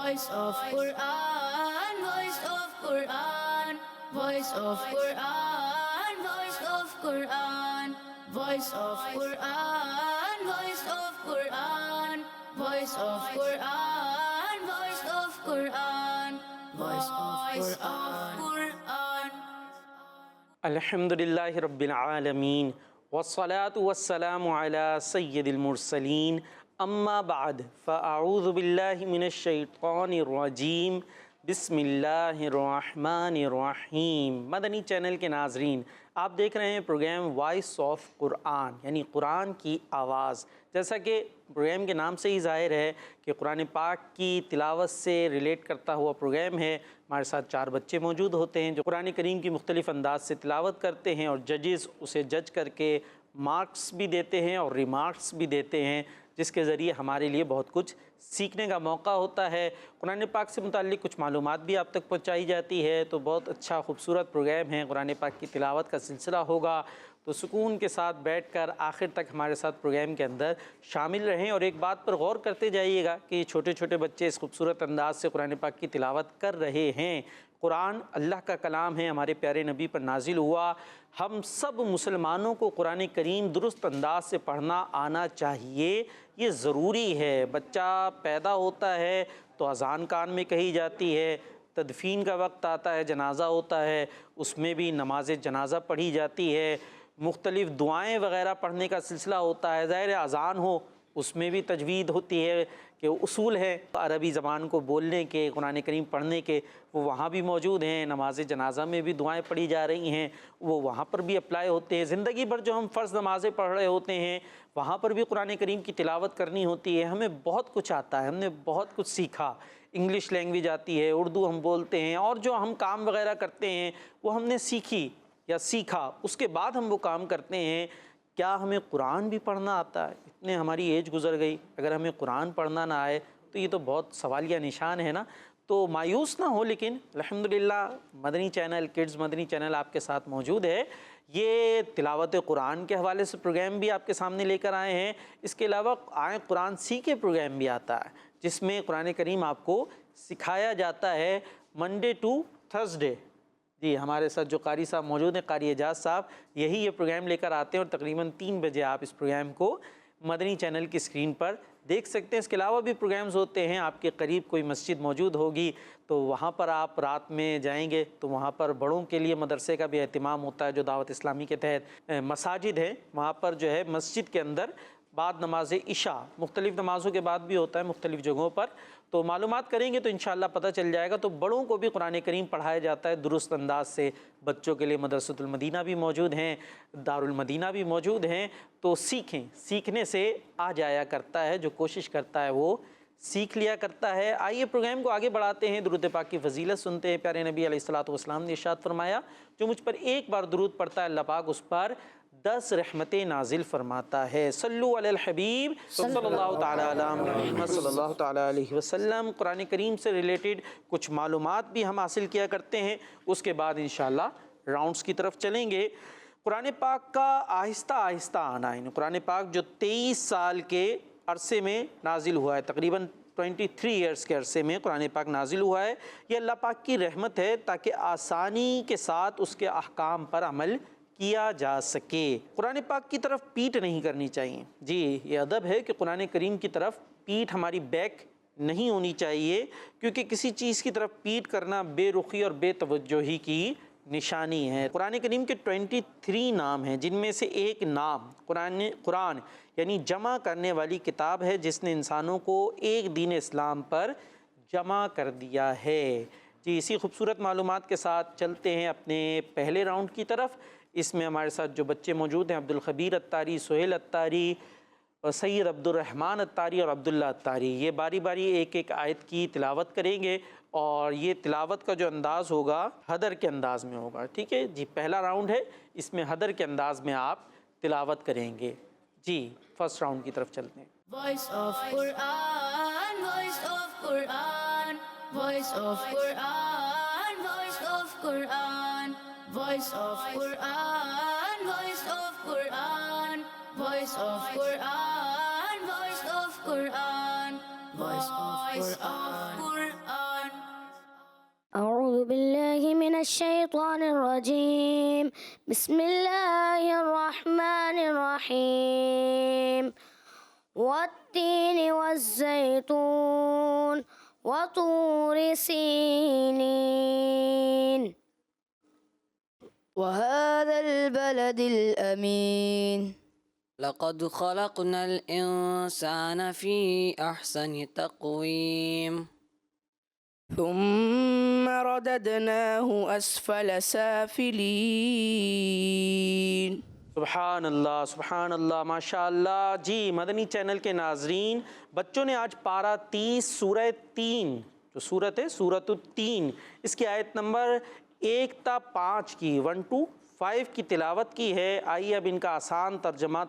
Voice of Quran, Voice of Quran, Voice of Quran, Voice of Quran, Voice of Quran, Voice of Quran, Voice of Quran, Voice of Quran, Voice of Quran. الحمدللہ رب العالمین والصلاة والسلام علی سید المرسلین اما بعد فاعوذ باللہ من الشیطان الرجیم بسم اللہ الرحمن الرحیم۔ مدنی چینل کے ناظرین، آپ دیکھ رہے ہیں پروگرام وائس آف قرآن، یعنی قرآن کی آواز۔ جیسا کہ پروگرام کے نام سے ہی ظاہر ہے کہ قرآن پاک کی تلاوت سے ریلیٹ کرتا ہوا پروگرام ہے۔ ہمارے ساتھ 4 بچے موجود ہوتے ہیں جو قرآن کریم کی مختلف انداز سے تلاوت کرتے ہیں، اور ججز اسے جج کر کے مارکس بھی دیتے ہیں اور ریمارکس بھی دیتے ہیں، جس کے ذریعے ہمارے لیے بہت کچھ سیکھنے کا موقع ہوتا ہے۔ قرآن پاک سے متعلق کچھ معلومات بھی آپ تک پہنچائی جاتی ہے، تو بہت اچھا خوبصورت پروگرام ہے۔ قرآن پاک کی تلاوت کا سلسلہ ہوگا، تو سکون کے ساتھ بیٹھ کر آخر تک ہمارے ساتھ پروگرام کے اندر شامل رہیں، اور ایک بات پر غور کرتے جائیے گا کہ چھوٹے چھوٹے بچے اس خوبصورت انداز سے قرآن پاک کی تلاوت کر رہے ہیں۔ قرآن اللہ کا کلام ہے، ہمارے پیارے نبی پر نازل ہوا۔ ہم سب مسلمانوں کو قرآن کریم درست انداز سے پڑھنا آنا چاہیے، یہ ضروری ہے۔ بچہ پیدا ہوتا ہے تو اذان کان میں کہی جاتی ہے، تدفین کا وقت آتا ہے، جنازہ ہوتا ہے، اس میں بھی نماز جنازہ پڑھی جاتی ہے، مختلف دعائیں وغیرہ پڑھنے کا سلسلہ ہوتا ہے۔ ظاہر اذان ہو اس میں بھی تجوید ہوتی ہے کہ اصول ہے عربی زبان کو بولنے کے، قرآن کریم پڑھنے کے، وہ وہاں بھی موجود ہیں۔ نماز جنازہ میں بھی دعائیں پڑھی جا رہی ہیں، وہ وہاں پر بھی اپلائی ہوتے ہیں۔ زندگی بھر جو ہم فرض نمازیں پڑھ رہے ہوتے ہیں وہاں پر بھی قرآن کریم کی تلاوت کرنی ہوتی ہے۔ ہمیں بہت کچھ آتا ہے، ہم نے بہت کچھ سیکھا، انگلش لینگویج آتی ہے، اردو ہم بولتے ہیں، اور جو ہم کام وغیرہ کرتے ہیں وہ ہم نے سیکھی یا سیکھا، اس کے بعد ہم وہ کام کرتے ہیں۔ کیا ہمیں قرآن بھی پڑھنا آتا ہے؟ اتنے ہماری ایج گزر گئی، اگر ہمیں قرآن پڑھنا نہ آئے تو یہ تو بہت سوالیہ نشان ہے نا۔ تو مایوس نہ ہو، لیکن الحمدللہ مدنی چینل کڈز مدنی چینل آپ کے ساتھ موجود ہے۔ یہ تلاوت قرآن کے حوالے سے پروگرام بھی آپ کے سامنے لے کر آئے ہیں۔ اس کے علاوہ آئیں قرآن سیکھے پروگرام بھی آتا ہے، جس میں قرآن کریم آپ کو سکھایا جاتا ہے منڈے ٹو تھرسڈے۔ جی، ہمارے ساتھ جو قاری صاحب موجود ہیں، قاری اعجاز صاحب، یہی یہ پروگرام لے کر آتے ہیں، اور تقریباً 3 بجے آپ اس پروگرام کو مدنی چینل کی اسکرین پر دیکھ سکتے ہیں۔ اس کے علاوہ بھی پروگرامز ہوتے ہیں، آپ کے قریب کوئی مسجد موجود ہوگی تو وہاں پر آپ رات میں جائیں گے تو وہاں پر بڑوں کے لیے مدرسے کا بھی اہتمام ہوتا ہے، جو دعوت اسلامی کے تحت مساجد ہیں، وہاں پر جو ہے مسجد کے اندر بعد نماز عشاء، مختلف نمازوں کے بعد بھی ہوتا ہے مختلف جگہوں پر، تو معلومات کریں گے تو انشاءاللہ پتہ چل جائے گا۔ تو بڑوں کو بھی قرآن کریم پڑھایا جاتا ہے درست انداز سے۔ بچوں کے لیے مدرسۃ المدینہ بھی موجود ہیں، دارالمدینہ بھی موجود ہیں، تو سیکھیں، سیکھنے سے آ جایا کرتا ہے، جو کوشش کرتا ہے وہ سیکھ لیا کرتا ہے۔ آئیے پروگرام کو آگے بڑھاتے ہیں، درود پاک کی فضیلت سنتے ہیں۔ پیارے نبی علیہ الصلوۃ والسلام نے ارشاد فرمایا، جو مجھ پر ایک بار درود پڑھتا ہے اللہ پاک اس پر 10 رحمتیں نازل فرماتا ہے۔ صلو علی الحبیب صلی اللہ تعالیٰ علی محمد صلی اللہ تعالیٰ علیہ وسلم۔ قرآن کریم سے ریلیٹڈ کچھ معلومات بھی ہم حاصل کیا کرتے ہیں، اس کے بعد انشاءاللہ راؤنڈز کی طرف چلیں گے۔ قرآن پاک کا آہستہ آہستہ آنا ہے، قرآن پاک جو 23 سال کے عرصے میں نازل ہوا ہے، تقریباً 23 ایئرس کے عرصے میں قرآن پاک نازل ہوا ہے، یہ اللہ پاک کی رحمت ہے تاکہ آسانی کے ساتھ اس کے احکام پر عمل کیا جا سکے۔ قرآن پاک کی طرف پیٹ نہیں کرنی چاہیے۔ جی، یہ ادب ہے کہ قرآن کریم کی طرف پیٹ ہماری بیک نہیں ہونی چاہیے، کیونکہ کسی چیز کی طرف پیٹ کرنا بے رخی اور بے توجہی کی نشانی ہے۔ قرآن کریم کے 23 نام ہیں، جن میں سے ایک نام قرآن یعنی جمع کرنے والی کتاب ہے، جس نے انسانوں کو ایک دین اسلام پر جمع کر دیا ہے۔ جی، اسی خوبصورت معلومات کے ساتھ چلتے ہیں اپنے پہلے راؤنڈ کی طرف۔ اس میں ہمارے ساتھ جو بچے موجود ہیں، عبدالخبیر اتاری، سہیل اتاری، سید عبد الرحمن اتاری اور عبداللہ اتاری، یہ باری باری ایک ایک آیت کی تلاوت کریں گے، اور یہ تلاوت کا جو انداز ہوگا حدر کے انداز میں ہوگا، ٹھیک ہے جی۔ پہلا راؤنڈ ہے، اس میں حدر کے انداز میں آپ تلاوت کریں گے۔ جی، فرسٹ راؤنڈ کی طرف چلتے ہیں۔ Voice of Quran, Voice of Quran, Voice of Quran, Voice of Quran, Voice of Quran, Voice of Quran, Voice of Quran, Voice of Quran, Voice of Quran. الشيطان الرجيم بسم الله الرحمن الرحيم والتين والزيتون وطور سينين وهذا البلد الأمين لقد خلقنا الإنسان في أحسن تقويم ثم رددناه أسفل سافلين سبحان اللہ ماشاء اللہ۔ جی مدنی چینل کے ناظرین، بچوں نے آج پارہ 30 سورہ 3 جو سورت ہے سورۃ التین، اس کی آیت نمبر 1 تا 5 کی 1 to 5 کی تلاوت کی ہے۔ آئیے اب ان کا آسان ترجمہ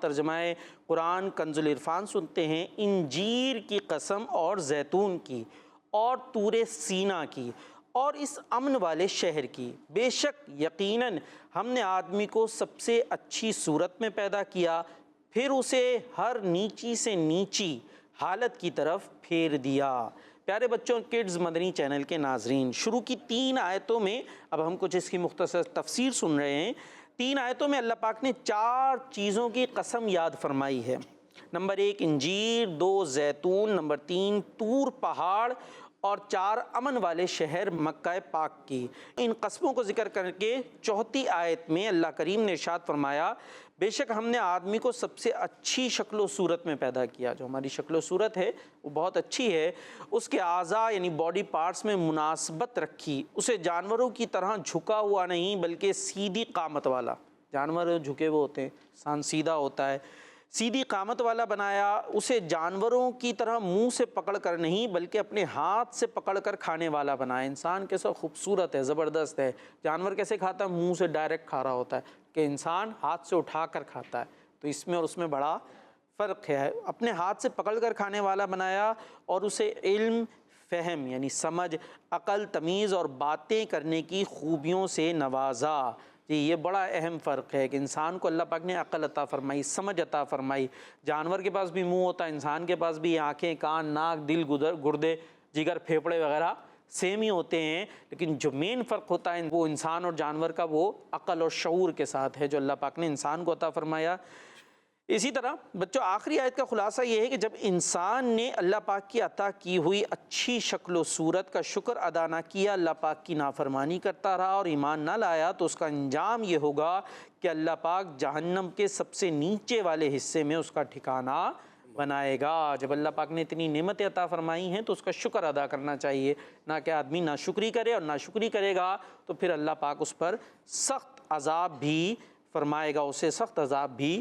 قرآن کنز العرفان سنتے ہیں۔ انجیر کی قسم اور زیتون کی اور طور سینا کی اور اس امن والے شہر کی، بے شک یقیناً ہم نے آدمی کو سب سے اچھی صورت میں پیدا کیا، پھر اسے ہر نیچی سے نیچی حالت کی طرف پھیر دیا۔ پیارے بچوں، کڈز مدنی چینل کے ناظرین، شروع کی 3 آیتوں میں اب ہم کچھ اس کی مختصر تفسیر سن رہے ہیں۔ 3 آیتوں میں اللہ پاک نے 4 چیزوں کی قسم یاد فرمائی ہے۔ نمبر 1 انجیر، 2 زیتون، نمبر 3 طور پہاڑ اور 4 امن والے شہر مکہ پاک کی۔ ان قسموں کو ذکر کر کے 4تھی آیت میں اللہ کریم نے ارشاد فرمایا، بے شک ہم نے آدمی کو سب سے اچھی شکل و صورت میں پیدا کیا۔ جو ہماری شکل و صورت ہے وہ بہت اچھی ہے، اس کے اعضاء یعنی باڈی پارٹس میں مناسبت رکھی، اسے جانوروں کی طرح جھکا ہوا نہیں بلکہ سیدھی قامت والا۔ جانور جھکے ہوئے ہوتے ہیں، انسان سیدھا ہوتا ہے، سیدھی قامت والا بنایا۔ اسے جانوروں کی طرح منہ سے پکڑ کر نہیں بلکہ اپنے ہاتھ سے پکڑ کر کھانے والا بنایا۔ انسان کیسا خوبصورت ہے، زبردست ہے۔ جانور کیسے کھاتا ہے؟ منہ سے ڈائریکٹ کھا رہا ہوتا ہے، کہ انسان ہاتھ سے اٹھا کر کھاتا ہے۔ تو اس میں اور اس میں بڑا فرق ہے۔ اپنے ہاتھ سے پکڑ کر کھانے والا بنایا اور اسے علم، فہم یعنی سمجھ، عقل، تمیز اور باتیں کرنے کی خوبیوں سے نوازا۔ جی یہ بڑا اہم فرق ہے کہ انسان کو اللہ پاک نے عقل عطا فرمائی، سمجھ عطا فرمائی۔ جانور کے پاس بھی منہ ہوتا ہے، انسان کے پاس بھی آنکھیں، کان، ناک، دل، گردے، جگر، پھیپھڑے وغیرہ سیم ہی ہوتے ہیں، لیکن جو مین فرق ہوتا ہے وہ انسان اور جانور کا وہ عقل اور شعور کے ساتھ ہے جو اللہ پاک نے انسان کو عطا فرمایا۔ اسی طرح بچوں آخری آیت کا خلاصہ یہ ہے کہ جب انسان نے اللہ پاک کی عطا کی ہوئی اچھی شکل و صورت کا شکر ادا نہ کیا، اللہ پاک کی نافرمانی کرتا رہا اور ایمان نہ لایا، تو اس کا انجام یہ ہوگا کہ اللہ پاک جہنم کے سب سے نیچے والے حصے میں اس کا ٹھکانہ بنائے گا۔ جب اللہ پاک نے اتنی نعمتیں عطا فرمائی ہیں تو اس کا شکر ادا کرنا چاہیے، نہ کہ آدمی ناشکری کرے، اور ناشکری کرے گا تو پھر اللہ پاک اس پر سخت عذاب بھی فرمائے گا، اسے سخت عذاب بھی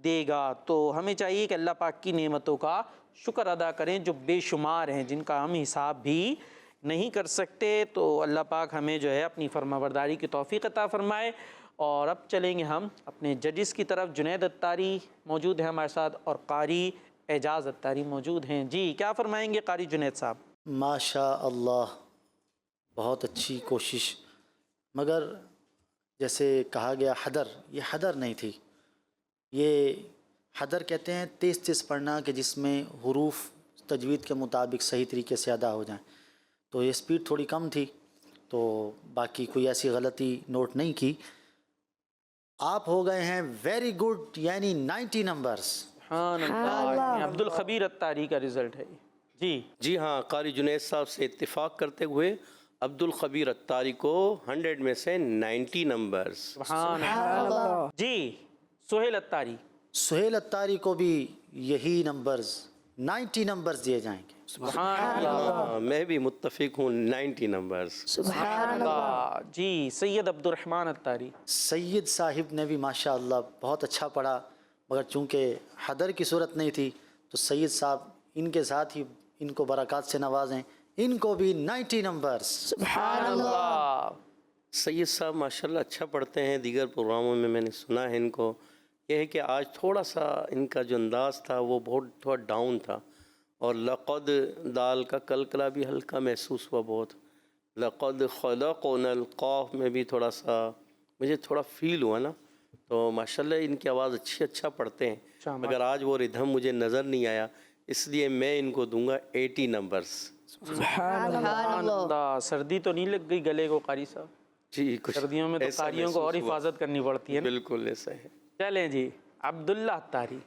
دے گا۔ تو ہمیں چاہیے کہ اللہ پاک کی نعمتوں کا شکر ادا کریں جو بے شمار ہیں، جن کا ہم حساب بھی نہیں کر سکتے۔ تو اللہ پاک ہمیں جو ہے اپنی فرما برداری کی توفیق عطا فرمائے۔ اور اب چلیں گے ہم اپنے ججز کی طرف۔ جنید اتاری موجود ہیں ہمارے ساتھ اور قاری اعجاز اتاری موجود ہیں۔ جی کیا فرمائیں گے قاری جنید صاحب؟ ماشاء اللہ، بہت اچھی کوشش، مگر جیسے کہا گیا حدر، یہ حدر نہیں تھی، یہ حدر کہتے ہیں تیز تیز پڑھنا کہ جس میں حروف تجوید کے مطابق صحیح طریقے سے ادا ہو جائیں، تو یہ سپیڈ تھوڑی کم تھی، تو باقی کوئی ایسی غلطی نوٹ نہیں کی۔ آپ ہو گئے ہیں ویری گڈ، یعنی 90 نمبرز۔ سبحان اللہ، عبد الخبیر اتاری کا رزلٹ ہے۔ جی ہاں، قاری جنید صاحب سے اتفاق کرتے ہوئے عبد الخبیر اتاری کو 100 میں سے 90 نمبرز۔ سبحان اللہ۔ جی سہیل اتاری؟ سہیل اتاری کو بھی یہی نمبرز 90 نمبرز دیے جائیں گے۔ سبحان اللہ، میں بھی متفق ہوں 90 نمبرز۔ سبحان اللہ۔ جی سید عبد الرحمن اتاری؟ سید صاحب نے بھی ماشاءاللہ بہت اچھا پڑھا، مگر چونکہ حدر کی صورت نہیں تھی تو سید صاحب ان کے ساتھ ہی ان کو برکات سے نوازیں، ان کو بھی 90 نمبرز۔ سبحان اللہ۔ سید صاحب ماشاءاللہ اچھا پڑھتے ہیں، دیگر پروگراموں میں نے سنا ہے ان کو۔ یہ ہے کہ آج تھوڑا سا ان کا جو انداز تھا وہ بہت تھوڑا ڈاؤن تھا، اور لقد دال کا کلکلا بھی ہلکا محسوس ہوا بہت۔ لقد خلقنا القاف میں بھی تھوڑا سا مجھے تھوڑا فیل ہوا نا، تو ماشاءاللہ ان کی آواز اچھا پڑھتے ہیں، مگر آج وہ ردھم مجھے نظر نہیں آیا، اس لیے میں ان کو دوں گا 80 نمبرز۔ سبحان اللہ۔ سردی تو نہیں لگ گئی گلے کو قاری صاحب؟ جی کچھ سردیوں میں تو ایسا قاریوں کو اور محسوس ہوا۔ حفاظت کرنی پڑتی ہے نا۔ بالکل ایسا ہے۔ چلیں جی، عبداللہ اتاری۔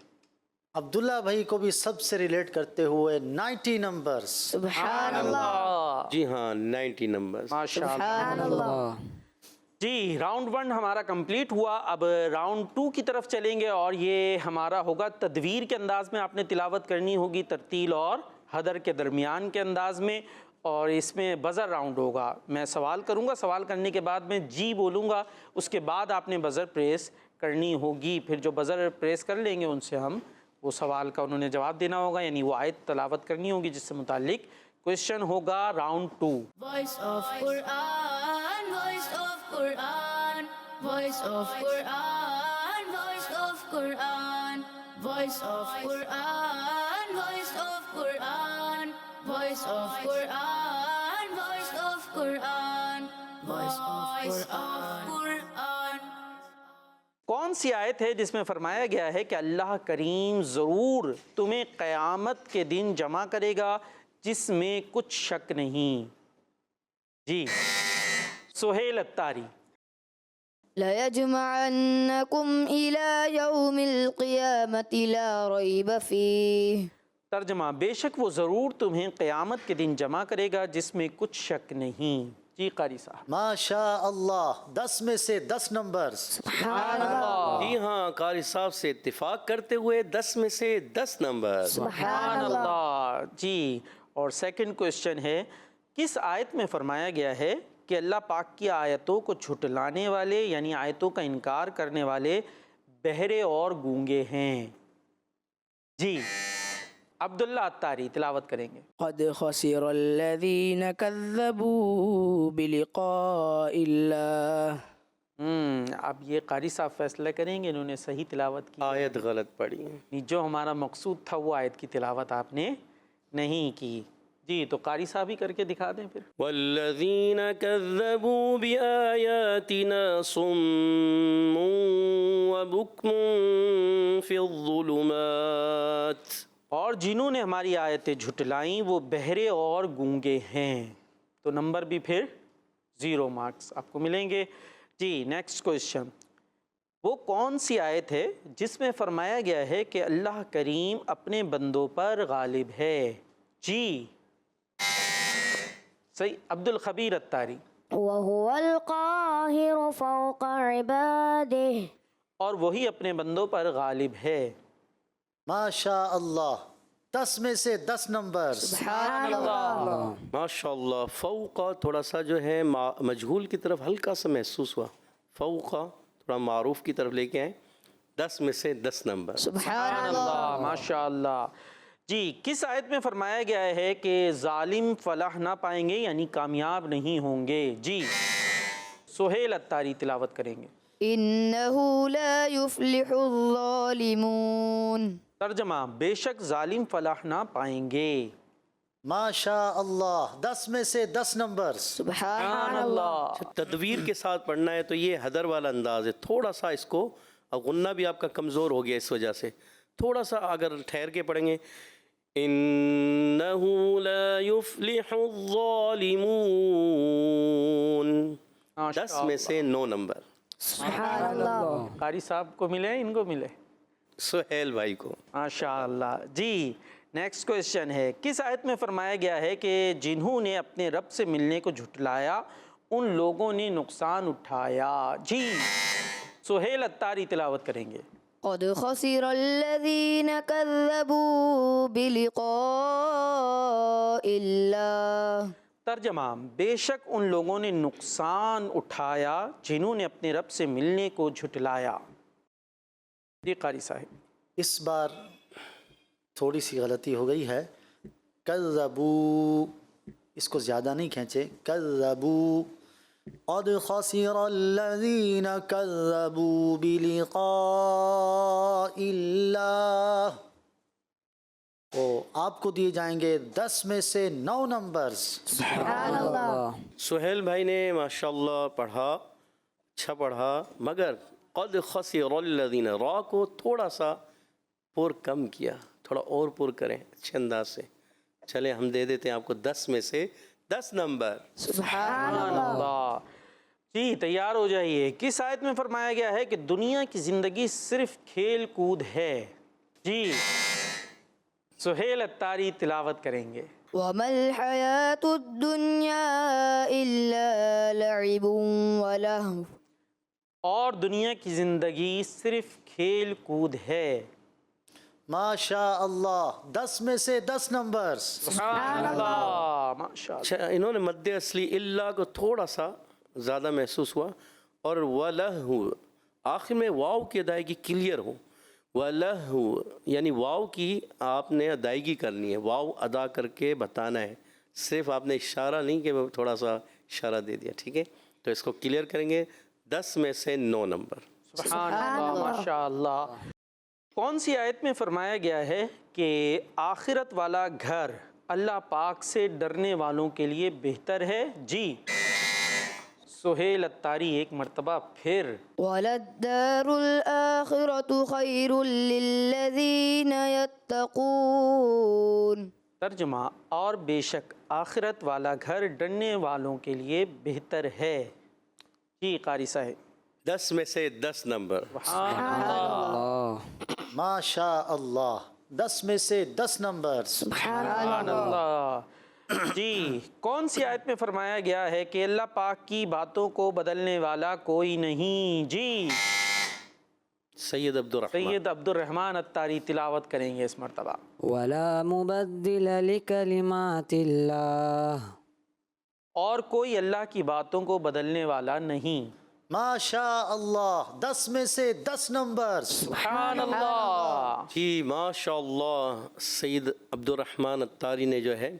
عبداللہ بھائی کو بھی سب سے ریلیٹ کرتے ہوئے 90 نمبرز۔ سبحان اللہ، جی ہاں 90 نمبر۔ ماشاء اللہ۔ سبحان اللہ۔ جی راؤنڈ 1 ہمارا کمپلیٹ ہوا، اب راؤنڈ 2 کی طرف چلیں گے، اور یہ ہمارا ہوگا تدویر کے انداز میں، آپ نے تلاوت کرنی ہوگی ترتیل اور حدر کے درمیان کے انداز میں، اور اس میں بزر راؤنڈ ہوگا۔ میں سوال کروں گا، سوال کرنے کے بعد میں جی بولوں گا، اس کے بعد آپ نے بزر پریس کرنی ہوگی، پھر جو بزر پریس کر لیں گے ان سے ہم وہ سوال کا انہوں نے جواب دینا ہوگا، یعنی وہ آیت تلاوت کرنی ہوگی جس سے متعلق کویشچن ہوگا۔ Round 2۔ Voice of Quran, voice of Quran, voice of Quran, voice of Quran, voice of Quran, voice of Quran, voice of Quran, voice of Quran, voice of Quran. کون سی آیت ہے جس میں فرمایا گیا ہے کہ اللہ کریم ضرور تمہیں قیامت کے دن جمع کرے گا جس میں کچھ شک نہیں؟ جی سہیل اتاری۔ لَيَجْمَعَنَّكُمْ إِلَى يَوْمِ الْقِيَامَةِ لَا رَيْبَ فِيهِ۔ ترجمہ، بے شک وہ ضرور تمہیں قیامت کے دن جمع کرے گا جس میں کچھ شک نہیں۔ جی قاری صاحب۔ ماشاء اللہ، 10 میں سے 10 نمبرز۔ سبحان اللہ، جی ہاں قاری صاحب سے اتفاق کرتے ہوئے 10 میں سے 10 نمبر۔ سبحان اللہ۔ جی، اور سیکنڈ کویشچن ہے، کس آیت میں فرمایا گیا ہے کہ اللہ پاک کی آیتوں کو جھٹلانے والے یعنی آیتوں کا انکار کرنے والے بہرے اور گونگے ہیں؟ جی عبداللہ اتاری تلاوت کریں گے۔ قد خسر الذین کذبوا بلقاء اللہ۔ اب یہ قاری صاحب فیصلہ کریں گے، انہوں نے صحیح تلاوت کی، آیت غلط پڑھی۔ جو ہمارا مقصود تھا وہ آیت کی تلاوت آپ نے نہیں کی۔ جی تو قاری صاحب ہی کر کے دکھا دیں پھر۔ والذین کذبوا بآیاتنا صم وبکم فی الظلمات۔ اور جنہوں نے ہماری آیتیں جھٹلائیں وہ بہرے اور گونگے ہیں، تو نمبر بھی پھر 0 مارکس آپ کو ملیں گے۔ جی نیکسٹ کویشچن، وہ کون سی آیت ہے جس میں فرمایا گیا ہے کہ اللہ کریم اپنے بندوں پر غالب ہے؟ جی صحیح، عبد الخبیر اتاری۔ وهو القاهر فوق عباده۔ اور وہی اپنے بندوں پر غالب ہے۔ ماشاء اللہ، 10 میں سے 10 نمبرز۔ سبحان اللہ، ماشاء اللہ۔ فوقا تھوڑا سا جو ہے مجہول کی طرف ہلکا سا محسوس ہوا، فوقا تھوڑا معروف کی طرف لے کے آئیں۔ 10 میں سے 10 نمبر۔ سبحان اللہ۔ ماشاء اللہ۔ جی کس آیت میں فرمایا گیا ہے کہ ظالم فلاح نہ پائیں گے یعنی کامیاب نہیں ہوں گے؟ جی سہیل اتاری تلاوت کریں گے۔ انہ لا یفلح الظالمون۔ ترجمہ، بے شک ظالم فلاح نہ پائیں گے۔ ماشاء اللہ، 10 میں سے 10 نمبرز۔ سبحان اللہ۔ تدویر کے ساتھ پڑھنا ہے تو یہ حدر والا انداز ہے، تھوڑا سا اس کو، غنہ بھی آپ کا کمزور ہو گیا اس وجہ سے، تھوڑا سا اگر ٹھہر کے پڑھیں گے، انہو لا یفلح الظالمون، 10 میں سے 9 نمبر۔ سبحان اللہ۔ قاری صاحب کو ملے، ان کو ملے؟ سہیل بھائی کو۔ ماشاء اللہ۔ جی نیکسٹ کویشچن ہے، کس آیت میں فرمایا گیا ہے کہ جنہوں نے اپنے رب سے ملنے کو جھٹلایا ان لوگوں نے نقصان اٹھایا؟ جی سہیل اتاری تلاوت کریں گے۔ قد خسر الذین کذبوا بلقاء اللہ۔ ترجمہ، بے شک ان لوگوں نے نقصان اٹھایا جنہوں نے اپنے رب سے ملنے کو جھٹلایا۔ جی قاری صاحب۔ اس بار تھوڑی سی غلطی ہو گئی ہے، کذبوا اس کو زیادہ نہیں کھینچے، کذبوا، قد خسر الذین کذبوا بلقاء اللہ، تو آپ کو دیے جائیں گے 10 میں سے 9 نمبرز۔ سبحان اللہ۔ سہیل بھائی نے ماشاءاللہ پڑھا، اچھا پڑھا، مگر قد خسر الذین، را کو تھوڑا سا پر کم کیا، تھوڑا اور پر کریں اچھے انداز سے۔ چلیں ہم دے دیتے ہیں آپ کو 10 میں سے 10 نمبر۔ سبحان اللہ۔ اللہ۔ جی تیار ہو جائیے. کس آیت میں فرمایا گیا ہے کہ دنیا کی زندگی صرف کھیل کود ہے؟ جی سہیل اتاری تلاوت کریں گے. وما الحياة الدنيا إلا لعب ولهو. اور دنیا کی زندگی صرف کھیل کود ہے. ماشاء اللہ 10 میں سے 10 نمبرز. سبحان اللہ ماشاء اللہ. اچھا انہوں نے مد اصلی اللہ کو تھوڑا سا زیادہ محسوس ہوا اور وَلَهُ آخر میں واو کی ادائیگی کلیئر ہو. وَلَهُ یعنی واو کی آپ نے ادائیگی کرنی ہے، واو ادا کر کے بتانا ہے، صرف آپ نے اشارہ نہیں کہ تھوڑا سا اشارہ دے دیا. ٹھیک ہے تو اس کو کلیئر کریں گے. 10 میں سے 9 نمبر. سبحان اللہ ماشاء اللہ. کون سی آیت میں فرمایا گیا ہے کہ آخرت والا گھر اللہ پاک سے ڈرنے والوں کے لیے بہتر ہے؟ جی سہیل اتاری ایک مرتبہ پھر. وَلَلدَّارُ الْآخِرَةُ خَيْرٌ لِلَّذِينَ يَتَّقُونَ. ترجمہ اور بے شک آخرت والا گھر ڈرنے والوں کے لیے بہتر ہے. جی قاری صاحب. 10 میں سے 10 نمبر. سبحان اللہ ماشاء اللہ 10 میں سے 10 نمبرز. سبحان اللہ. جی کون سی آیت میں فرمایا گیا ہے کہ اللہ پاک کی باتوں کو بدلنے والا کوئی نہیں؟ جی سید عبد الرحمن. سید عبد الرحمن اتاری تلاوت کریں گے اس مرتبہ. ولا مبدل لکلمات اللہ. اور کوئی اللہ کی باتوں کو بدلنے والا نہیں. ماشاء اللہ 10 میں سے 10 نمبرز. سبحان اللہ. جی ماشاء اللہ سید عبد الرحمن اتاری نے جو ہے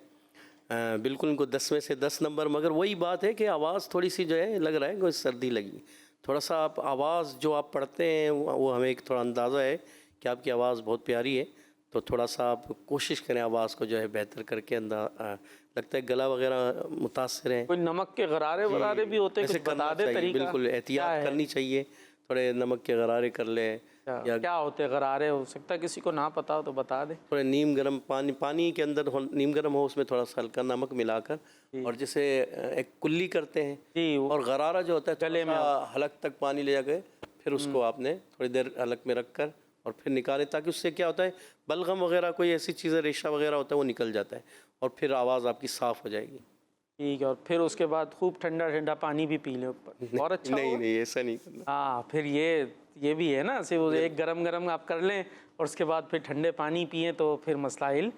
بالکل ان کو 10 میں سے 10 نمبر. مگر وہی بات ہے کہ آواز تھوڑی سی جو ہے لگ رہا ہے کوئی سردی لگی. تھوڑا سا آپ آواز جو آپ پڑھتے ہیں وہ ہمیں ایک تھوڑا اندازہ ہے کہ آپ کی آواز بہت پیاری ہے، تو تھوڑا سا آپ کوشش کریں آواز کو جو ہے بہتر کر کے. لگتا ہے گلا وغیرہ متاثر ہے. کوئی نمک کے غرارے ورارے بھی ہوتے ہیں، ایسے کچھ بتا کرنا دے چاہیے. طریقہ. بالکل احتیاط کرنی چاہیے. تھوڑے نمک کے غرارے کر لیں یا کیا ہوتے ہیں غرارے؟ ہو سکتا ہے کسی کو نہ پتا ہو تو بتا دیں. تھوڑے نیم گرم پانی کے اندر نیم گرم ہو، اس میں تھوڑا سا ہلکا نمک ملا کر اور جسے ایک کلی کرتے ہیں. جی اور غرارہ جو ہوتا ہے گلے میں حلق تک پانی لے جا کے پھر اس کو آپ نے تھوڑی دیر حلق میں رکھ کر اور پھر نکالیں، تاکہ اس سے کیا ہوتا ہے بلغم وغیرہ کوئی ایسی چیزیں ریشہ وغیرہ ہوتا ہے وہ نکل جاتا ہے اور پھر آواز آپ کی صاف ہو جائے گی. ٹھیک ہے. اور پھر اس کے بعد خوب ٹھنڈا ٹھنڈا پانی بھی پی لیں اوپر. بہت اچھا. نہیں ایسا نہیں کرنا. ہاں پھر یہ بھی ہے نا، صرف ایک گرم آپ کر لیں اور اس کے بعد پھر ٹھنڈے پانی پئیں تو پھر مسائل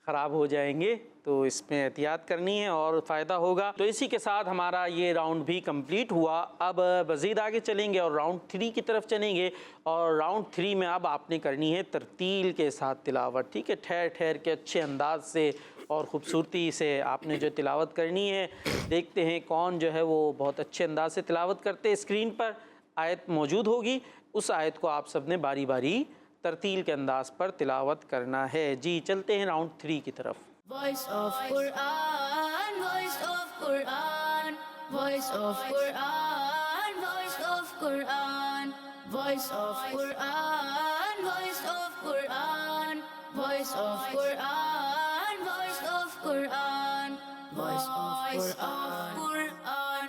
خراب ہو جائیں گے. تو اس میں احتیاط کرنی ہے اور فائدہ ہوگا. تو اسی کے ساتھ ہمارا یہ راؤنڈ بھی کمپلیٹ ہوا. اب مزید آگے چلیں گے اور راؤنڈ 3 کی طرف چلیں گے. اور راؤنڈ 3 میں اب آپ نے کرنی ہے ترتیل کے ساتھ تلاوت. ٹھیک ہے، ٹھہر کے اچھے انداز سے اور خوبصورتی سے آپ نے جو تلاوت کرنی ہے. دیکھتے ہیں کون جو ہے وہ بہت اچھے انداز سے تلاوت کرتے. اسکرین پر آیت موجود ہوگی، اس آیت کو آپ سب نے باری باری ترتیل کے انداز پر تلاوت کرنا ہے. جی چلتے ہیں راؤنڈ 3 کی طرف. Voice of Quran, voice of Quran, voice of Quran, voice of Quran, voice of Quran, voice of Quran, voice of Quran, voice of Quran, voice of Quran.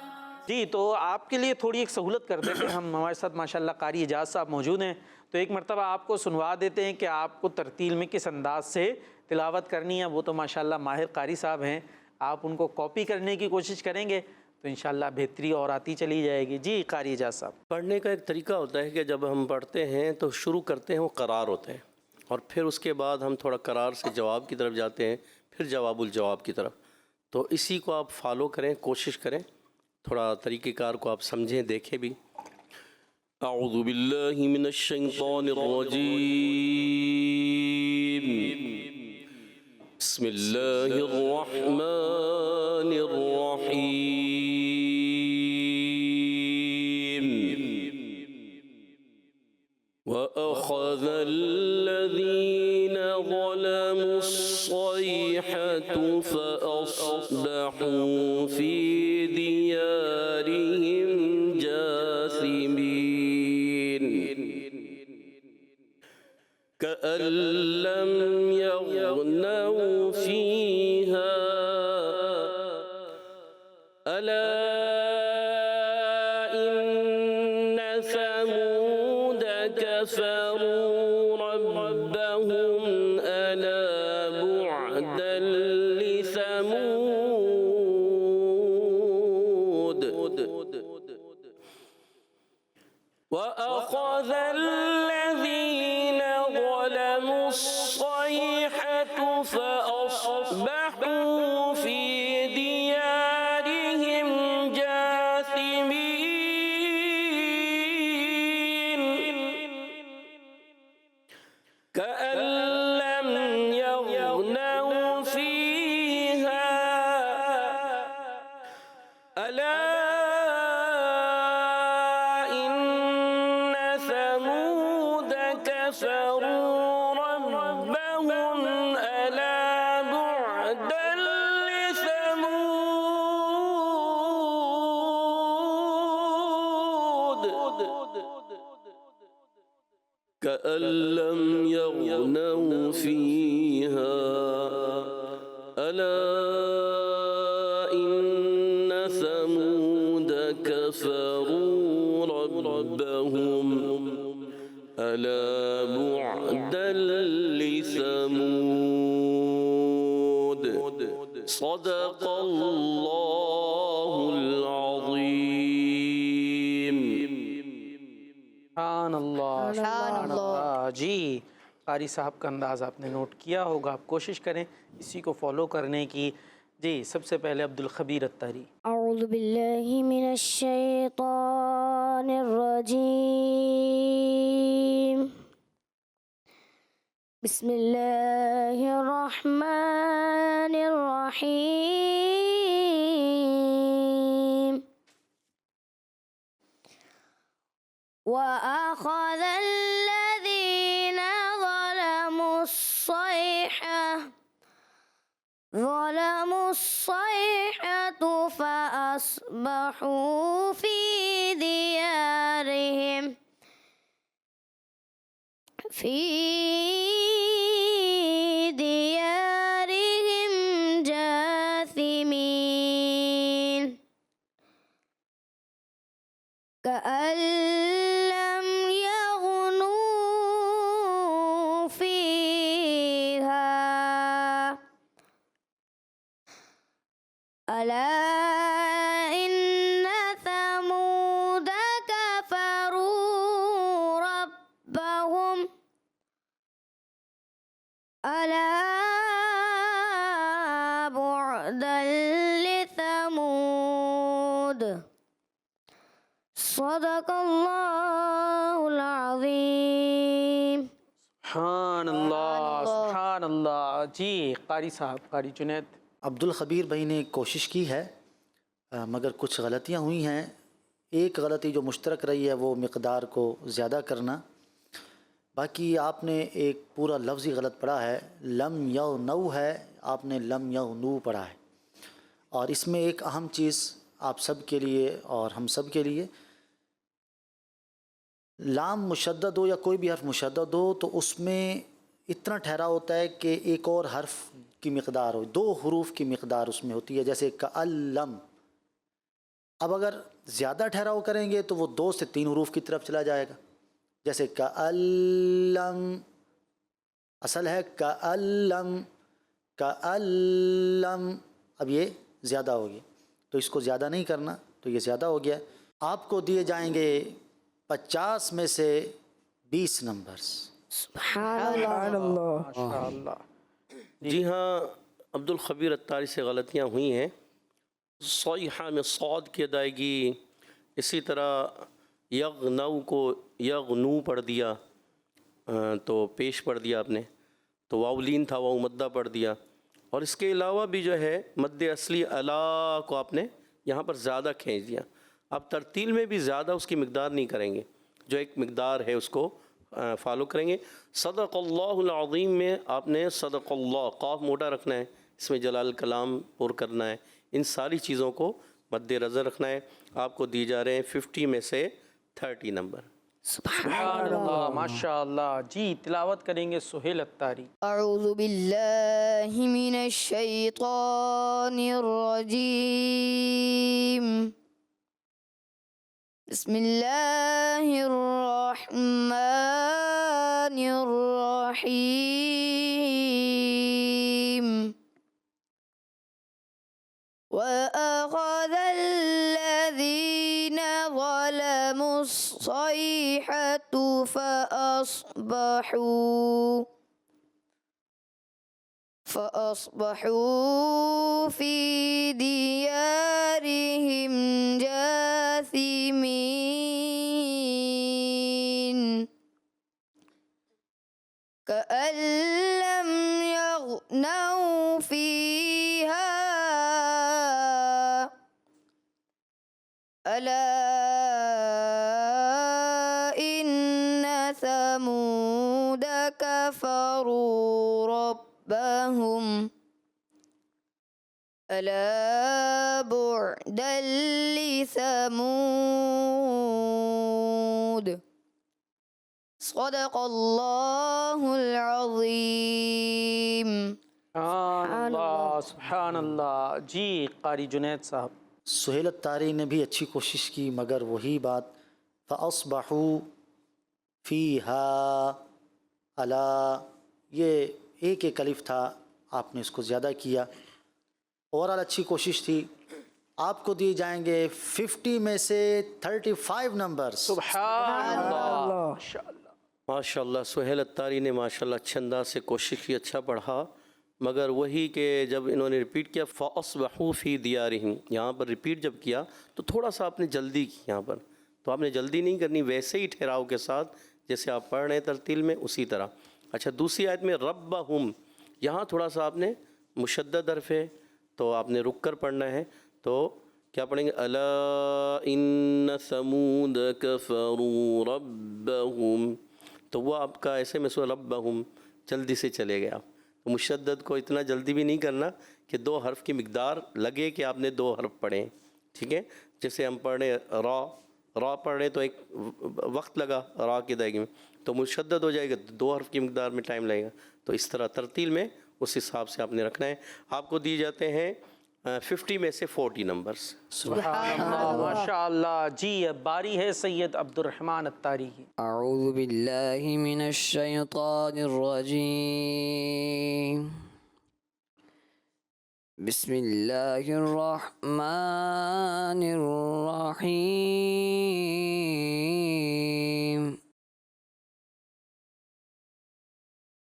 جی تو آپ کے لیے تھوڑی ایک سہولت کر دیتے ہیں ہم. ہمارے ساتھ ماشاءاللہ قاری اعجاز صاحب موجود ہیں، تو ایک مرتبہ آپ کو سنوا دیتے ہیں کہ آپ کو ترتیل میں کس انداز سے تلاوت کرنی ہے. وہ تو ماشاءاللہ ماہر قاری صاحب ہیں، آپ ان کو کاپی کرنے کی کوشش کریں گے تو انشاءاللہ بہتری اور آتی چلی جائے گی. جی قاری اعجاز صاحب. پڑھنے کا ایک طریقہ ہوتا ہے کہ جب ہم پڑھتے ہیں تو شروع کرتے ہیں وہ قرار ہوتے ہیں اور پھر اس کے بعد ہم تھوڑا قرار سے جواب کی طرف جاتے ہیں، پھر جواب الجواب کی طرف. تو اسی کو آپ فالو کریں، کوشش کریں، تھوڑا طریقہ کار کو آپ سمجھیں، دیکھیں بھی. اعوذ باللہ من الشیطان الرجیم، بسم اللہ الرحمن الرحیم. وَأَخَذَ الَّذِينَ ظَلَمُوا الصَّيْحَةُ فَأَصْبَحُوا فِي دِيَارِهِمْ جَاثِمِينَ كَأَن لَّمْ يَغْنَوْا فِيهَا أَلَا وأخذ الذين ظلموا الصيحة فأصبحوا في ديارهم جاثمين كأن لم يغنوا فيها ألا ثمود كفروا ربهم ألا بعدا لثمود كأن لم يغنوا فيها ألا إن ثمود كفروا ربهم ألا بعدا لثمود صدق الله العظيم. سبحان اللہ سبحان اللہ. جی قاری صاحب کا انداز آپ نے نوٹ کیا ہوگا، آپ کوشش کریں اسی کو فالو کرنے کی. جی سب سے پہلے عبدالخبیر الطاری. اعوذ باللہ من الشیطان الرجیم. بسم اللہ الرحمن الرحیم. وَأَخَذَ الَّذِينَ ظَلَمُوا الصَّيْحَةُ فَأَصْبَحُوا فِي دِيَارِهِمْ جاثمين كأن لم يغنوا فيها ألا إن ثمود كفروا ربهم ألا بعدا لثمود صدق اللہ العظیم. سبحان اللہ سبحان اللہ. جی قاری صاحب، قاری جنید. عبدالخبیر بھائی نے کوشش کی ہے مگر کچھ غلطیاں ہوئی ہیں. ایک غلطی جو مشترک رہی ہے وہ مقدار کو زیادہ کرنا. باقی آپ نے ایک پورا لفظی غلط پڑھا ہے. لم یغنو ہے، آپ نے لم یغنو پڑھا ہے. اور اس میں ایک اہم چیز آپ سب کے لیے اور ہم سب کے لیے، لام مشدد ہو یا کوئی بھی حرف مشدد ہو تو اس میں اتنا ٹھہرا ہوتا ہے کہ ایک اور حرف کی مقدار ہو، دو حروف کی مقدار اس میں ہوتی ہے. جیسے کألم، اب اگر زیادہ ٹھہراؤ کریں گے تو وہ 2 سے 3 حروف کی طرف چلا جائے گا. جیسے کألم، اصل ہے کألم کألم، اب یہ زیادہ ہو گیا تو اس کو زیادہ نہیں کرنا، تو یہ زیادہ ہو گیا. آپ کو دیے جائیں گے 50 میں سے 20 نمبرز. سبحان اللہ. ماشاء اللہ. جی ہاں، عبدالخبیر الطاری سے غلطیاں ہوئی ہیں. صیحہ میں صاد کی ادائیگی، اسی طرح یغنو کو یغنو پڑھ دیا تو پیش پڑھ دیا آپ نے، تو واولین تھا واو مدہ پڑھ دیا. اور اس کے علاوہ بھی جو ہے مد اصلی الا کو آپ نے یہاں پر زیادہ کھینچ دیا. آپ ترتیل میں بھی زیادہ اس کی مقدار نہیں کریں گے، جو ایک مقدار ہے اس کو فالو کریں گے. صدق اللہ العظیم میں آپ نے صدق اللہ قاف موٹا رکھنا ہے، اس میں جلال کلام پر کرنا ہے، ان ساری چیزوں کو مد نظر رکھنا ہے. آپ کو دی جا رہے ہیں 50 میں سے 30 نمبر. سبحان اللہ ماشاء اللہ. جی تلاوت کریں گے سہیل الطاری. اعوذ باللہ من الشیطان الرجیم. بسم اللہ الرحمن الرحیم. وَأَخَذَ الَّذِينَ الصيحة فأصبحوا في ديارهم جاثمين كأن لم يغنوا فيها ألا إن ثمود كفروا ربهم ألا بعدا لثمود صدق الله العظيم. سبحان اللہ. جی قاری جنید صاحب. سہیل الطاری نے بھی اچھی کوشش کی، مگر وہی بات فَأَصْبَحُوا فِيهَا عَلَى، یہ ایک الف تھا، آپ نے اس کو زیادہ کیا. اوورال اچھی کوشش تھی. آپ کو دیے جائیں گے 50 میں سے 35 نمبر. سبحان اللہ. ماشاء اللہ سہیل الطاری نے ماشاء اللہ اچھے انداز سے کوشش کی، اچھا پڑھا، مگر وہی کہ جب انہوں نے ریپیٹ کیا فَأَصْبَحُوا فِي دِيَارِهِمْ، یہاں پر ریپیٹ جب کیا تو تھوڑا سا آپ نے جلدی کی یہاں پر، تو آپ نے جلدی نہیں کرنی، ویسے ہی ٹھہراؤ کے ساتھ جیسے آپ پڑھ رہے ہیں ترتیل میں اسی طرح. اچھا دوسری آیت میں رَبَّهُمْ، یہاں تھوڑا سا آپ نے مشدد حرف ہے تو آپ نے رک کر پڑھنا ہے. تو کیا پڑھیں گے الا ان ثمود کفروا ربهم، تو وہ آپ کا ایسے میں سو ربهم جلدی سے چلے گیا. تو مشدد کو اتنا جلدی بھی نہیں کرنا کہ 2 حرف کی مقدار لگے کہ آپ نے 2 حرف پڑھیں. ٹھیک ہے، جیسے ہم پڑھ رہے را پڑھ رہے تو ایک وقت لگا را کی ادائیگی میں، تو مشدد ہو جائے گا 2 حرف کی مقدار میں ٹائم لگے گا. تو اس طرح ترتیل میں اس حساب سے آپ نے رکھنا ہے. آپ کو دی جاتے ہیں 50 میں سے 40 نمبرز. سبحان اللہ. ماشاء اللہ. جی اب باری ہے سید عبد الرحمن الطاری کی. اعوذ باللہ من الشیطان الرجیم. بسم اللہ الرحمن الرحیم.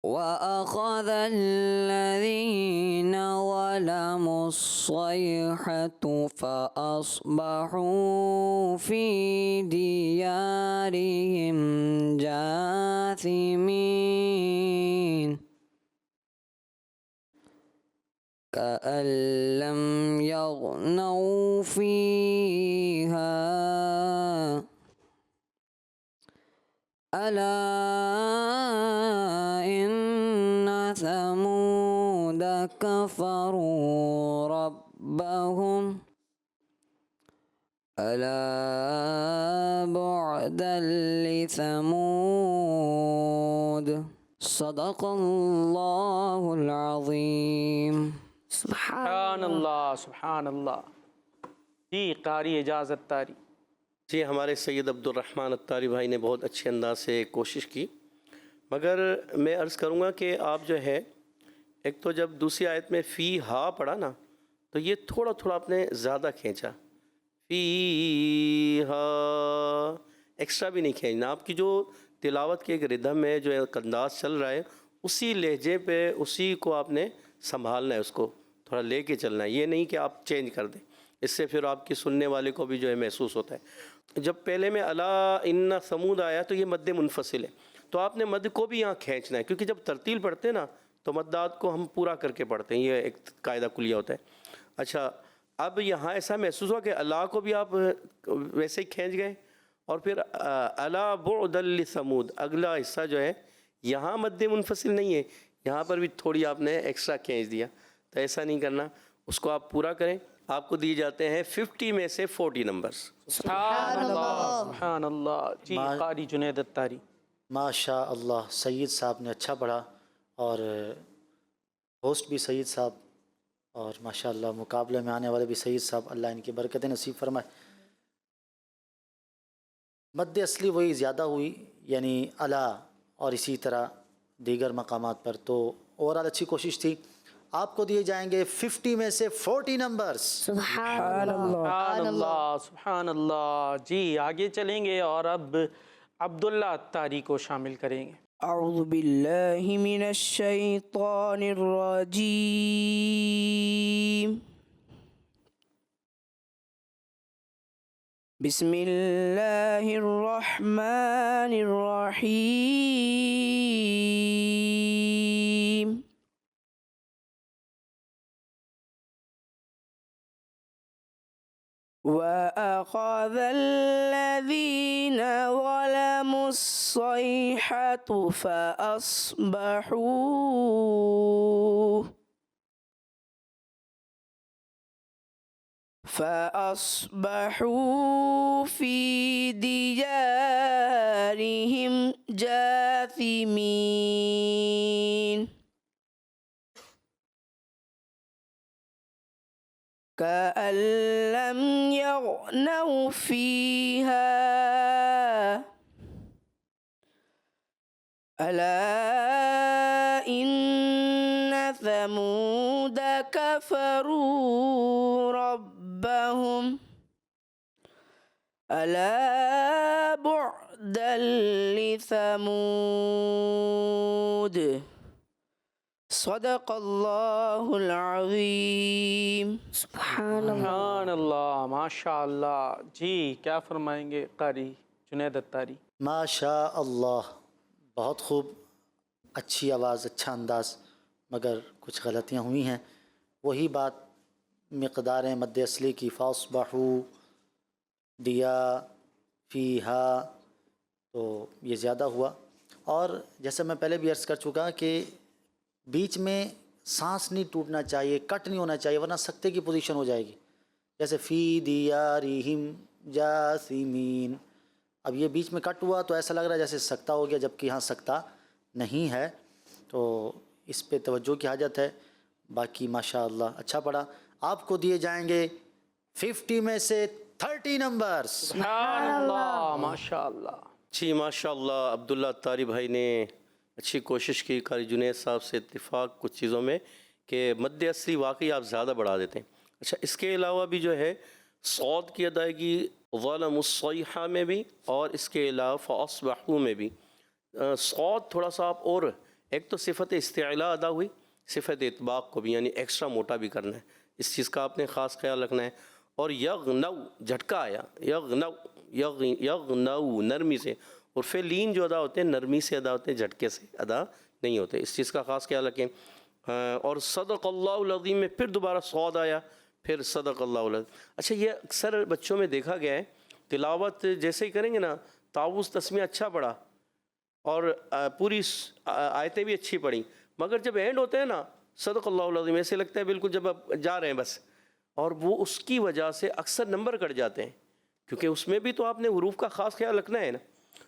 وَأَخَذَ الَّذِينَ ظَلَمُوا الصَّيْحَةُ فَأَصْبَحُوا فِي دِيَارِهِمْ جَاثِمِينَ كَأَن لَّمْ يَغْنَوْا فِيهَا ألا إن ثمود كفروا ربهم ألا بعدا لثمود صدق الله العظيم. سبحان اللہ. سبحان اللہ. جی قاری اعجاز الطاری. جی ہمارے سید عبد الرحمن الطاری بھائی نے بہت اچھے انداز سے کوشش کی، مگر میں عرض کروں گا کہ آپ جو ہے ایک تو جب دوسری آیت میں فی ہا پڑھا نا تو یہ تھوڑا تھوڑا آپ نے زیادہ کھینچا، فی ہا ایکسٹرا بھی نہیں کھینچنا. آپ کی جو تلاوت کی ایک ردھم ہے، جو ایک انداز چل رہا ہے، اسی لہجے پہ اسی کو آپ نے سنبھالنا ہے، اس کو تھوڑا لے کے چلنا ہے. یہ نہیں کہ آپ چینج کر دیں، اس سے پھر آپ کی سننے والے کو بھی جو ہے محسوس ہوتا ہے. جب پہلے میں الا ان ثمود آیا تو یہ مد منفصل ہے، تو آپ نے مد کو بھی یہاں کھینچنا ہے، کیونکہ جب ترتیل پڑھتے ہیں نا تو مدات کو ہم پورا کر کے پڑھتے ہیں، یہ ایک قاعدہ کلیہ ہوتا ہے. اچھا اب یہاں ایسا محسوس ہوا کہ اللہ کو بھی آپ ویسے ہی کھینچ گئے، اور پھر الا بعدا لثمود اگلا حصہ جو ہے یہاں مد منفصل نہیں ہے، یہاں پر بھی تھوڑی آپ نے ایکسٹرا کھینچ دیا. تو ایسا نہیں کرنا، اس کو آپ پورا کریں. آپ کو دیے جاتے ہیں 50 میں سے 40 نمبرز. سبحان اللہ. سبحان اللہ. جی قاری جنید الطاری. ماشاء اللہ سید صاحب نے اچھا پڑھا، اور ہوسٹ بھی سید صاحب، اور ماشاء اللہ مقابلے میں آنے والے بھی سید صاحب. اللہ ان کی برکتیں نصیب فرمائے. مد اصلی وہی زیادہ ہوئی، یعنی الا اور اسی طرح دیگر مقامات پر. تو اوورال اچھی کوشش تھی. آپ کو دیے جائیں گے 50 میں سے 40 نمبرز۔ سبحان اللہ. سبحان اللہ سبحان اللہ. جی آگے چلیں گے اور اب عبداللہ اتاری کو شامل کریں گے. اعوذ باللہ من الشیطان الرجیم. بسم اللہ الرحمن الرحیم. وَأَخَذَ الَّذِينَ ظَلَمُوا الصَّيْحَةُ فَأَصْبَحُوا فِي دِيَارِهِمْ جَاثِمِينَ. كَأَن لَّمْ يَغْنَوْا فِيهَا أَلَا إِنَّ ثَمُودَ كَفَرُوا رَبَّهُمْ أَلَا بُعْدًا لِثَمُودَ. صدق اللہ العظیم. سبحان اللہ. سبحان اللہ ماشاء اللہ. جی کیا فرمائیں گے قاری جنید اتاری؟ ماشاء اللہ، بہت خوب، اچھی آواز، اچھا انداز، مگر کچھ غلطیاں ہوئی ہیں. وہی بات مقداریں مد اصلی کی، فاصبحوا دیا فیہا، تو یہ زیادہ ہوا. اور جیسے میں پہلے بھی عرض کر چکا کہ بیچ میں سانس نہیں ٹوٹنا چاہیے، کٹ نہیں ہونا چاہیے، ورنہ سکتے کی پوزیشن ہو جائے گی. جیسے فی دیارہم جاثمین، اب یہ بیچ میں کٹ ہوا تو ایسا لگ رہا ہے جیسے سکتہ ہو گیا، جبکہ یہاں سکتہ نہیں ہے. تو اس پہ توجہ کی حاجت ہے. باقی ماشاء اللہ اچھا پڑھا. آپ کو دیے جائیں گے 50 میں سے 30 نمبرز. سبحان اللہ ماشاء اللہ. جی ماشاء اللہ عبداللہ اتاری بھائی نے اچھی کوشش کی. قاری جنید صاحب سے اتفاق کچھ چیزوں میں کہ مد اصلی واقعی آپ زیادہ بڑھا دیتے ہیں. اچھا اس کے علاوہ بھی جو ہے صاد کی ادائیگی ظلموا الصیحہ میں بھی اور اس کے علاوہ فاصبحوا میں بھی صاد تھوڑا سا آپ، اور ایک تو صفت استعلاء ادا ہوئی، صفت اطباق کو بھی یعنی ایکسٹرا موٹا بھی کرنا ہے، اس چیز کا آپ نے خاص خیال رکھنا ہے. اور یغنو جھٹکا آیا، یغنو نرمی سے، اور فعلین جو ادا ہوتے ہیں نرمی سے ادا ہوتے ہیں، جھٹکے سے ادا نہیں ہوتے، اس چیز کا خاص خیال رکھیں. اور صدق اللہ العظیم میں پھر دوبارہ صاد آیا، پھر صدق اللہ العظیم. اچھا یہ اکثر بچوں میں دیکھا گیا ہے، تلاوت جیسے ہی کریں گے نا، تعوذ تسمیہ اچھا پڑھا اور پوری آیتیں بھی اچھی پڑھیں، مگر جب اینڈ ہوتے ہیں نا صدق اللہ العظیم ایسے لگتا ہے بالکل جب آپ جا رہے ہیں بس، اور وہ اس کی وجہ سے اکثر نمبر کٹ جاتے ہیں، کیونکہ اس میں بھی تو آپ نے حروف کا خاص خیال رکھنا ہے نا.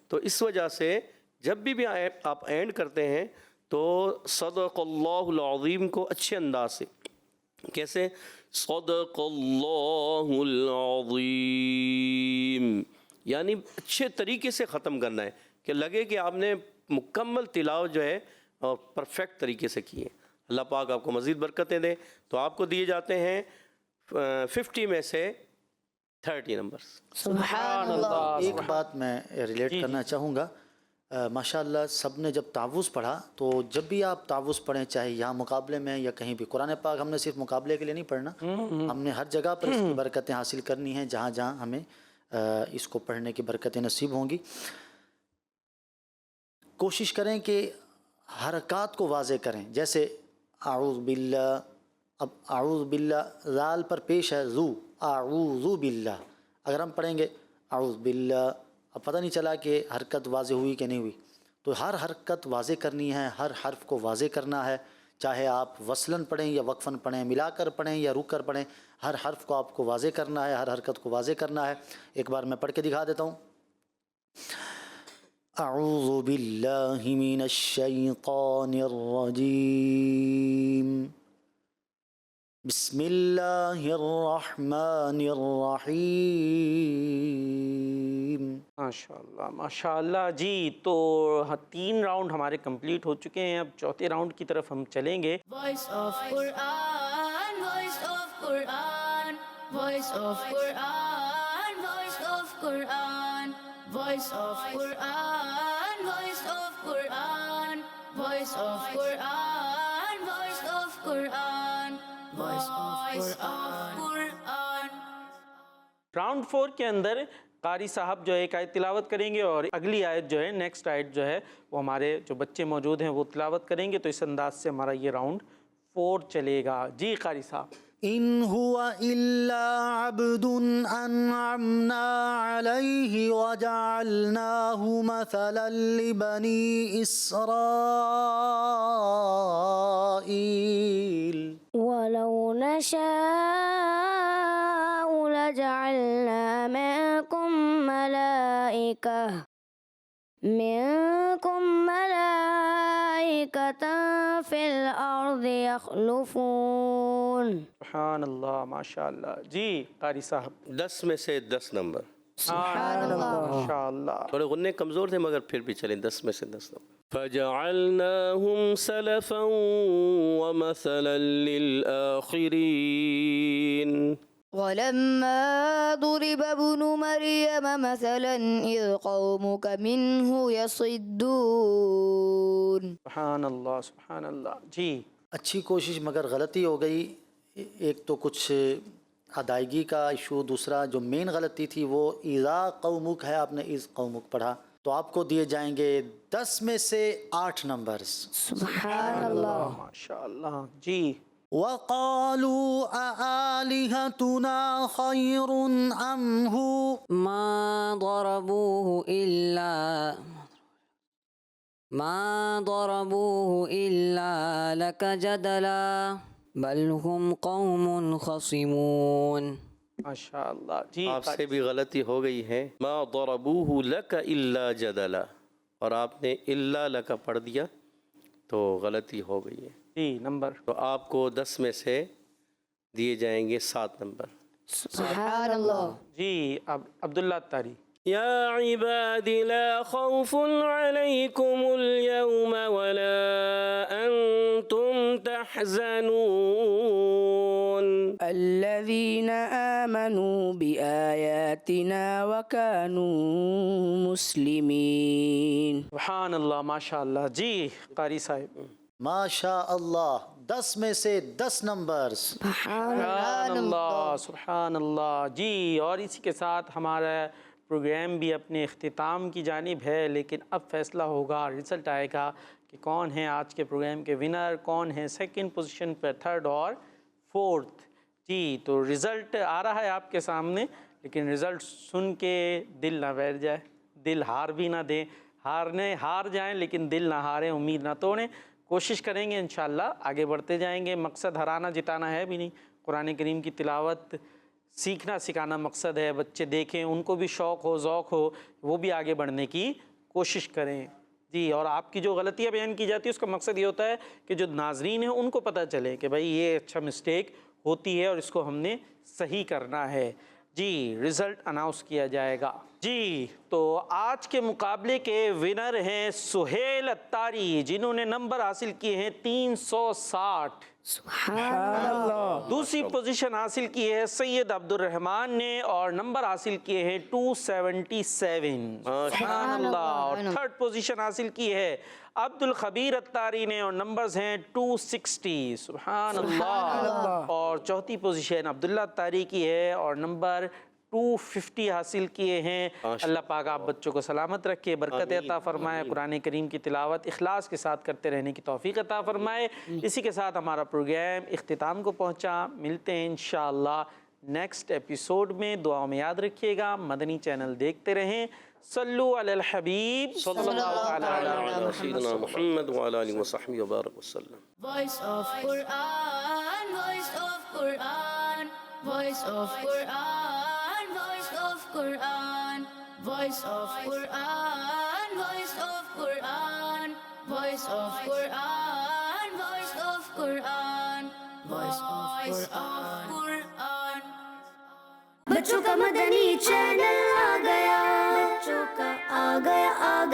تو اس وجہ سے جب بھی آپ اینڈ کرتے ہیں تو صدق اللہ العظیم کو اچھے انداز سے، کیسے صدق اللہ العظیم، یعنی اچھے طریقے سے ختم کرنا ہے کہ لگے کہ آپ نے مکمل تلاوت جو ہے پرفیکٹ طریقے سے کی ہے. اللہ پاک آپ کو مزید برکتیں دے. تو آپ کو دیے جاتے ہیں 50 میں سے 30 نمبرز. سبحان اللہ. ایک بات میں ریلیٹ کرنا چاہوں گا. ماشاءاللہ سب نے جب تعوذ پڑھا تو جب بھی آپ تعوذ پڑھیں، چاہے یہاں مقابلے میں یا کہیں بھی، قرآن پاک ہم نے صرف مقابلے کے لیے نہیں پڑھنا، ہم نے ہر جگہ پر اس کی برکتیں حاصل کرنی ہیں، جہاں جہاں ہمیں اس کو پڑھنے کی برکتیں نصیب ہوں گی. کوشش کریں کہ حرکات کو واضح کریں. جیسے اعوذ باللہ، اب اعوذ باللہ ذال پر پیش ہے ذو، اعوذ باللہ، اگر ہم پڑھیں گے اعوذ باللہ، اب پتہ نہیں چلا کہ حرکت واضح ہوئی کہ نہیں ہوئی. تو ہر حرکت واضح کرنی ہے، ہر حرف کو واضح کرنا ہے، چاہے آپ وصلاً پڑھیں یا وقفاً پڑھیں، ملا کر پڑھیں یا رک کر پڑھیں، ہر حرف کو آپ کو واضح کرنا ہے، ہر حرکت کو واضح کرنا ہے. ایک بار میں پڑھ کے دکھا دیتا ہوں. اعوذ باللہ من الشیطان الرجیم بسم اللہ الرحمن الرحیم. ماشاء اللہ جی. تو 3 راؤنڈ ہمارے کمپلیٹ ہو چکے ہیں. اب چوتھے راؤنڈ کی طرف ہم چلیں گے. Voice of Quran, voice of Quran, voice of Quran, voice of Quran, voice of Quran, voice of Quran, voice of Quran, voice of Quran, voice of Quran. Round 4 کے اندر قاری صاحب جو ہے ایک آیت تلاوت کریں گے اور اگلی آیت جو ہے نیکسٹ آیت جو ہے وہ ہمارے جو بچے موجود ہیں وہ تلاوت کریں گے. تو اس انداز سے ہمارا یہ راؤنڈ 4 چلے گا. جی قاری صاحب. ان هو الا عبد انعمنا عليه وجعلناه مثلا لبني اسرائيل. ولو نشاء لجعلنا منكم ملائكة في الأرض يخلفون. سبحان اللہ ماشاء اللہ. جی قاری صاحب. 10 میں سے 10 نمبر. سبحان اللہ ماشاء اللہ. تھوڑے غنے کمزور تھے مگر پھر بھی چلیں 10 میں سے 10 نمبر. فَجَعَلْنَاهُمْ سَلَفًا وَمَثَلًا لِلْآخِرِينَ. ولما ضرب ابن مريم مثلا إذ قومك منه يصدون. سبحان اللہ سبحان اللہ. جی اچھی کوشش مگر غلطی ہو گئی. ایک تو کچھ ادائیگی کا ایشو، دوسرا جو مین غلطی تھی وہ اذا قومک ہے، آپ نے از قومک پڑھا. تو آپ کو دیے جائیں گے 10 میں سے 8 نمبرز. سبحان اللہ. ماشاء اللہ. جی وَقَالُوا أَآلِهَتُنَا خَيْرٌ أَمْ هُوَ ما ضربوه إلا لك جدلا بل هم قوم خصمون. ماشاء اللہ. جی آپ سے بھی غلطی ہو گئی ہے. ما ضربوه لك الا جدلا، اور آپ نے الا لك پڑھ دیا تو غلطی ہو گئی ہے. جی نمبر. تو آپ کو 10 میں سے دیے جائیں گے 7 نمبر. سبحان اللہ. جی عبداللہ تاری. یا عباد لا خوف علیکم اليوم ولا انتم تحزنون. الذين آمنوا بآياتنا وكانوا مسلمين. سبحان اللہ ماشاء اللہ. جی قاری صاحب. ماشاء اللہ 10 میں سے 10 نمبرز. سبحان اللہ سبحان اللہ. جی اور اسی کے ساتھ ہمارا پروگرام بھی اپنے اختتام کی جانب ہے، لیکن اب فیصلہ ہوگا، رزلٹ آئے گا کہ کون ہیں آج کے پروگرام کے ونر، کون ہیں سیکنڈ پوزیشن پر، تھرڈ اور فورتھ. جی تو رزلٹ آ رہا ہے آپ کے سامنے، لیکن رزلٹ سن کے دل نہ بیٹھ جائے، دل ہار بھی نہ دیں. ہار جائیں لیکن دل نہ ہاریں، امید نہ توڑیں. کوشش کریں گے انشاءاللہ آگے بڑھتے جائیں گے. مقصد ہرانا جتانا ہے بھی نہیں. قرآن کریم کی تلاوت سیکھنا سکھانا مقصد ہے. بچے دیکھیں، ان کو بھی شوق ہو، ذوق ہو، وہ بھی آگے بڑھنے کی کوشش کریں. جی اور آپ کی جو غلطیاں بیان کی جاتی ہے اس کا مقصد یہ ہوتا ہے کہ جو ناظرین ہیں ان کو پتہ چلے کہ بھائی یہ اچھا مسٹیک ہوتی ہے اور اس کو ہم نے صحیح کرنا ہے. جی رزلٹ اناؤنس کیا جائے گا. جی تو آج کے مقابلے کے ونر ہیں سہیل اتاری، جنہوں نے نمبر حاصل کیے ہیں 360. سبحان اللہ. دوسری پوزیشن حاصل کی ہے سید عبد الرحمن نے اور نمبر حاصل کیے ہیں 277. سبحان اللہ. اور تھرڈ پوزیشن حاصل کی ہے عبد الخبیر اتاری نے اور نمبرز ہیں 260. سبحان اللہ. اور چوتھی پوزیشن عبداللہ اتاری کی ہے اور نمبر 250 حاصل کیے ہیں. اللہ پاک آپ بچوں کو سلامت رکھے، برکت عطا فرمائے، قرآن کریم کی تلاوت اخلاص کے ساتھ کرتے رہنے کی توفیق عطا فرمائے. اسی کے ساتھ ہمارا پروگرام اختتام کو پہنچا. ملتے ہیں انشاءاللہ نیکسٹ ایپیسوڈ میں. دعاؤں میں یاد رکھیے گا، مدنی چینل دیکھتے رہیں. صلو علی الحبیب صلی اللہ علیہ سیدنا محمد وعلی آلہ وصحبہ وبارک وسلم. Voice of Quran, voice of Quran, voice of Quran, voice of Quran, voice of Quran, voice of Quran, voice of Quran, voice of Quran, voice of voice of Quran. بچوں کا مدنی چینل آ گیا، بچوں کا آ گیا